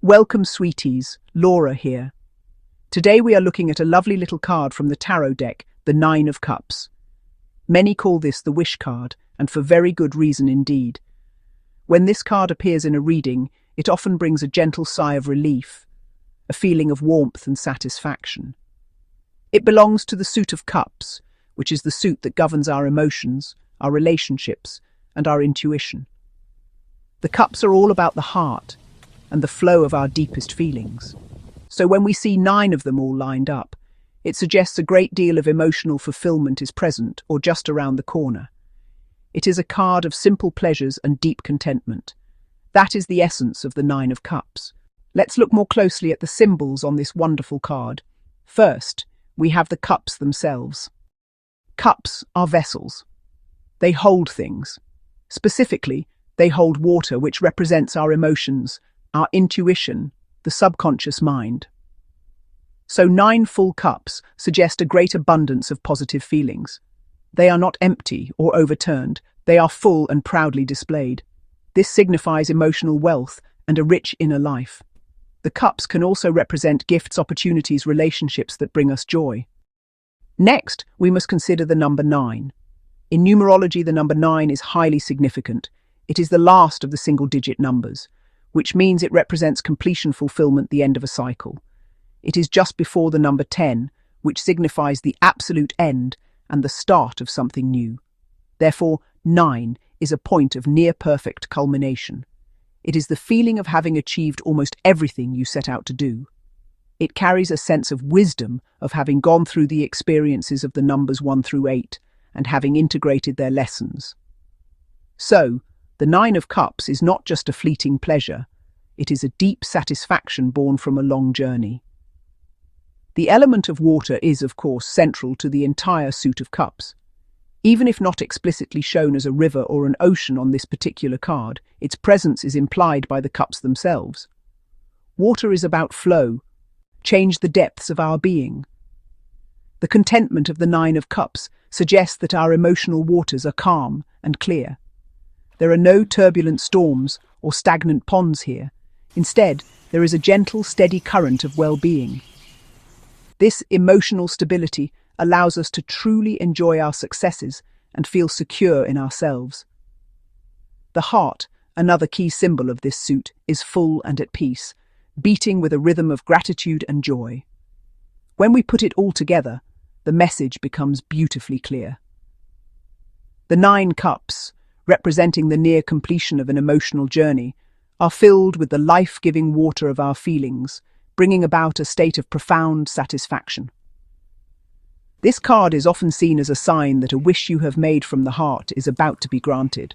Welcome, sweeties. Laura here. Today we are looking at a lovely little card from the tarot deck, the Nine of Cups. Many call this the wish card, and for very good reason indeed. When this card appears in a reading, it often brings a gentle sigh of relief, a feeling of warmth and satisfaction. It belongs to the suit of cups, which is the suit that governs our emotions, our relationships, and our intuition. The cups are all about the heart and the flow of our deepest feelings. So when we see 9 of them all lined up, it suggests a great deal of emotional fulfillment is present or just around the corner. It is a card of simple pleasures and deep contentment. That is the essence of the 9 of Cups. Let's look more closely at the symbols on this wonderful card. First, we have the cups themselves. Cups are vessels. They hold things. Specifically, they hold water, which represents our emotions, our intuition, the subconscious mind. So 9 full cups suggest a great abundance of positive feelings. They are not empty or overturned, they are full and proudly displayed. This signifies emotional wealth and a rich inner life. The cups can also represent gifts, opportunities, relationships that bring us joy. Next, we must consider the number 9. In numerology, the number 9 is highly significant. It is the last of the single-digit numbers, which means it represents completion, fulfillment, the end of a cycle. It is just before the number 10, which signifies the absolute end and the start of something new. Therefore, 9 is a point of near-perfect culmination. It is the feeling of having achieved almost everything you set out to do. It carries a sense of wisdom of having gone through the experiences of the numbers 1 through 8 and having integrated their lessons. So, the 9 of Cups is not just a fleeting pleasure, it is a deep satisfaction born from a long journey. The element of water is, of course, central to the entire suit of cups. Even if not explicitly shown as a river or an ocean on this particular card, its presence is implied by the cups themselves. Water is about flow, change the depths of our being. The contentment of the 9 of Cups suggests that our emotional waters are calm and clear. There are no turbulent storms or stagnant ponds here. Instead, there is a gentle, steady current of well-being. This emotional stability allows us to truly enjoy our successes and feel secure in ourselves. The heart, another key symbol of this suit, is full and at peace, beating with a rhythm of gratitude and joy. When we put it all together, the message becomes beautifully clear. The 9 cups, representing the near completion of an emotional journey, are filled with the life-giving water of our feelings, bringing about a state of profound satisfaction. This card is often seen as a sign that a wish you have made from the heart is about to be granted.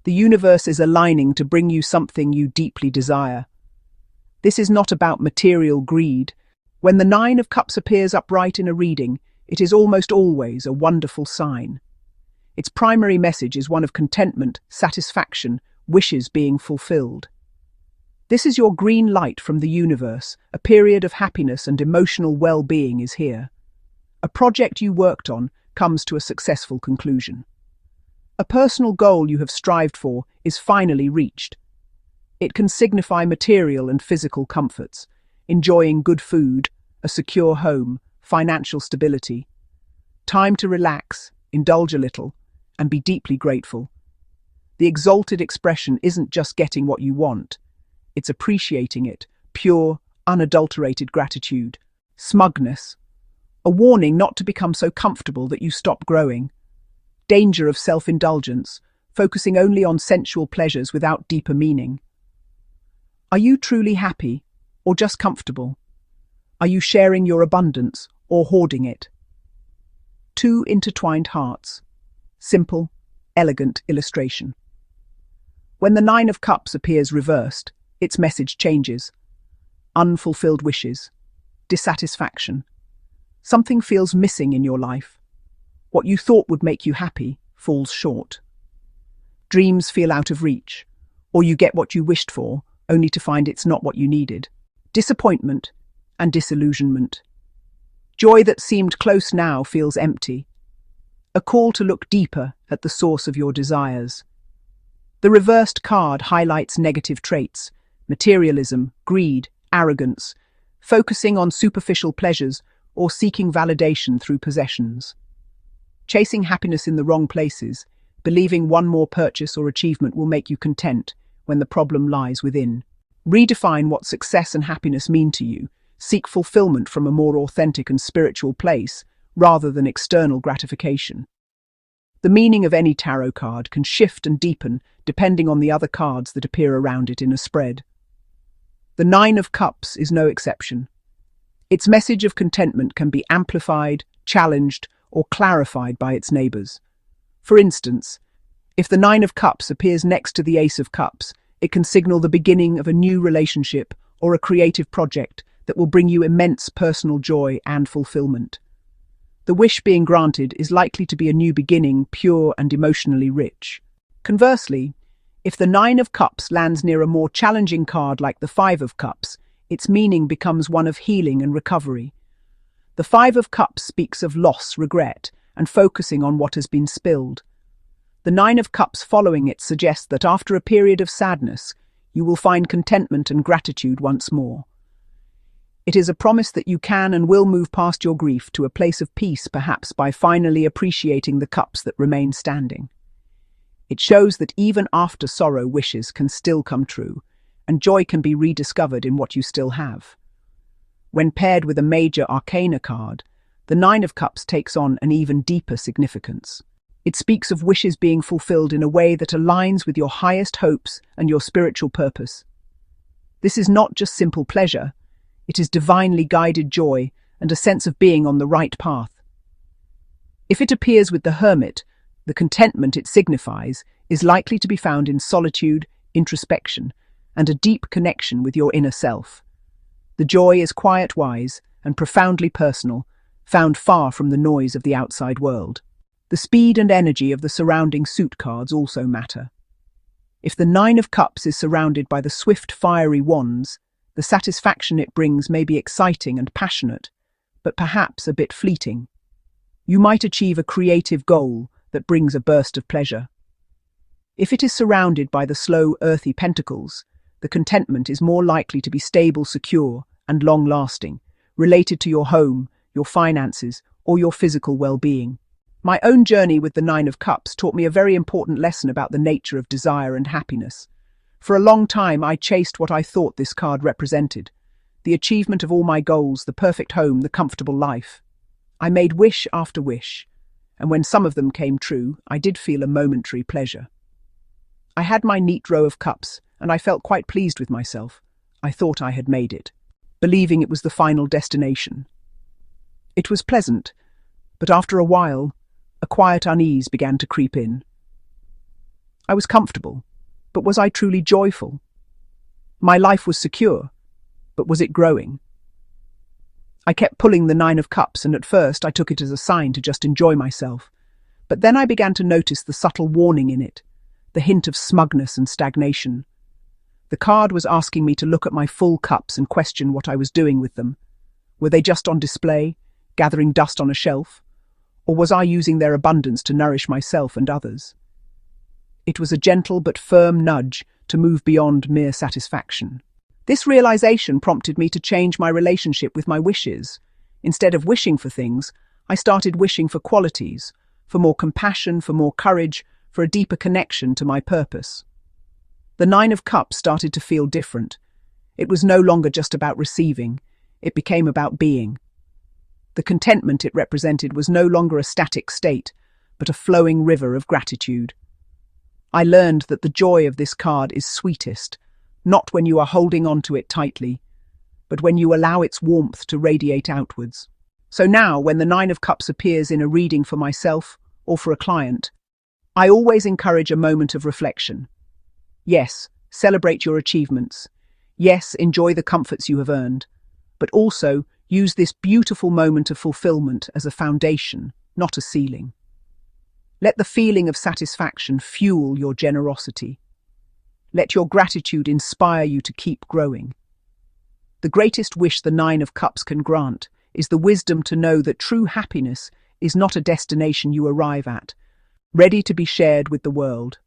The universe is aligning to bring you something you deeply desire. This is not about material greed. When the 9 of Cups appears upright in a reading, it is almost always a wonderful sign. Its primary message is one of contentment, satisfaction, wishes being fulfilled. This is your green light from the universe. A period of happiness and emotional well-being is here. A project you worked on comes to a successful conclusion. A personal goal you have strived for is finally reached. It can signify material and physical comforts, enjoying good food, a secure home, financial stability. Time to relax, indulge a little, and be deeply grateful. The exalted expression isn't just getting what you want, it's appreciating it, pure, unadulterated gratitude. Smugness, a warning not to become so comfortable that you stop growing. Danger of self-indulgence, focusing only on sensual pleasures without deeper meaning. Are you truly happy, or just comfortable? Are you sharing your abundance, or hoarding it? 2 intertwined hearts. Simple, elegant illustration. When the 9 of Cups appears reversed, its message changes. Unfulfilled wishes, dissatisfaction. Something feels missing in your life. What you thought would make you happy falls short. Dreams feel out of reach, or you get what you wished for, only to find it's not what you needed. Disappointment and disillusionment. Joy that seemed close now feels empty. A call to look deeper at the source of your desires. The reversed card highlights negative traits, materialism, greed, arrogance, focusing on superficial pleasures, or seeking validation through possessions. Chasing happiness in the wrong places, believing one more purchase or achievement will make you content when the problem lies within. Redefine what success and happiness mean to you. Seek fulfillment from a more authentic and spiritual place, rather than external gratification. The meaning of any tarot card can shift and deepen depending on the other cards that appear around it in a spread. The Nine of Cups is no exception. Its message of contentment can be amplified, challenged, or clarified by its neighbours. For instance, if the Nine of Cups appears next to the Ace of Cups, it can signal the beginning of a new relationship or a creative project that will bring you immense personal joy and fulfillment. The wish being granted is likely to be a new beginning, pure and emotionally rich. Conversely, if the Nine of Cups lands near a more challenging card like the Five of Cups, its meaning becomes one of healing and recovery. The Five of Cups speaks of loss, regret, and focusing on what has been spilled. The Nine of Cups following it suggests that after a period of sadness, you will find contentment and gratitude once more. It is a promise that you can and will move past your grief to a place of peace, perhaps by finally appreciating the cups that remain standing. It shows that even after sorrow, wishes can still come true, and joy can be rediscovered in what you still have. When paired with a major arcana card, the Nine of Cups takes on an even deeper significance. It speaks of wishes being fulfilled in a way that aligns with your highest hopes and your spiritual purpose. This is not just simple pleasure, it is divinely guided joy and a sense of being on the right path. If it appears with the Hermit, the contentment it signifies is likely to be found in solitude, introspection, and a deep connection with your inner self. The joy is quiet, wise, and profoundly personal, found far from the noise of the outside world. The speed and energy of the surrounding suit cards also matter. If the Nine of Cups is surrounded by the swift, fiery wands, the satisfaction it brings may be exciting and passionate, but perhaps a bit fleeting. You might achieve a creative goal that brings a burst of pleasure. If it is surrounded by the slow, earthy pentacles, the contentment is more likely to be stable, secure, and long-lasting, related to your home, your finances, or your physical well-being. My own journey with the Nine of Cups taught me a very important lesson about the nature of desire and happiness. For a long time, I chased what I thought this card represented: the achievement of all my goals, the perfect home, the comfortable life. I made wish after wish, and when some of them came true, I did feel a momentary pleasure. I had my neat row of cups, and I felt quite pleased with myself. I thought I had made it, believing it was the final destination. It was pleasant, but after a while, a quiet unease began to creep in. I was comfortable, but was I truly joyful? My life was secure, but was it growing? I kept pulling the Nine of Cups, and at first I took it as a sign to just enjoy myself. But then I began to notice the subtle warning in it, the hint of smugness and stagnation. The card was asking me to look at my full cups and question what I was doing with them. Were they just on display, gathering dust on a shelf? Or was I using their abundance to nourish myself and others? It was a gentle but firm nudge to move beyond mere satisfaction. This realization prompted me to change my relationship with my wishes. Instead of wishing for things, I started wishing for qualities, for more compassion, for more courage, for a deeper connection to my purpose. The Nine of Cups started to feel different. It was no longer just about receiving, it became about being. The contentment it represented was no longer a static state, but a flowing river of gratitude. I learned that the joy of this card is sweetest, not when you are holding on to it tightly, but when you allow its warmth to radiate outwards. So now, when the Nine of Cups appears in a reading for myself or for a client, I always encourage a moment of reflection. Yes, celebrate your achievements. Yes, enjoy the comforts you have earned. But also, use this beautiful moment of fulfillment as a foundation, not a ceiling. Let the feeling of satisfaction fuel your generosity. Let your gratitude inspire you to keep growing. The greatest wish the Nine of Cups can grant is the wisdom to know that true happiness is not a destination you arrive at, ready to be shared with the world.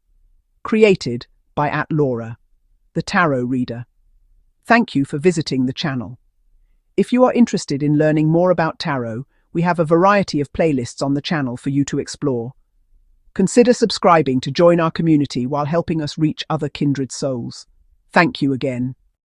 Created by @Laura, the Tarot Reader. Thank you for visiting the channel. If you are interested in learning more about tarot, we have a variety of playlists on the channel for you to explore. Consider subscribing to join our community while helping us reach other kindred souls. Thank you again.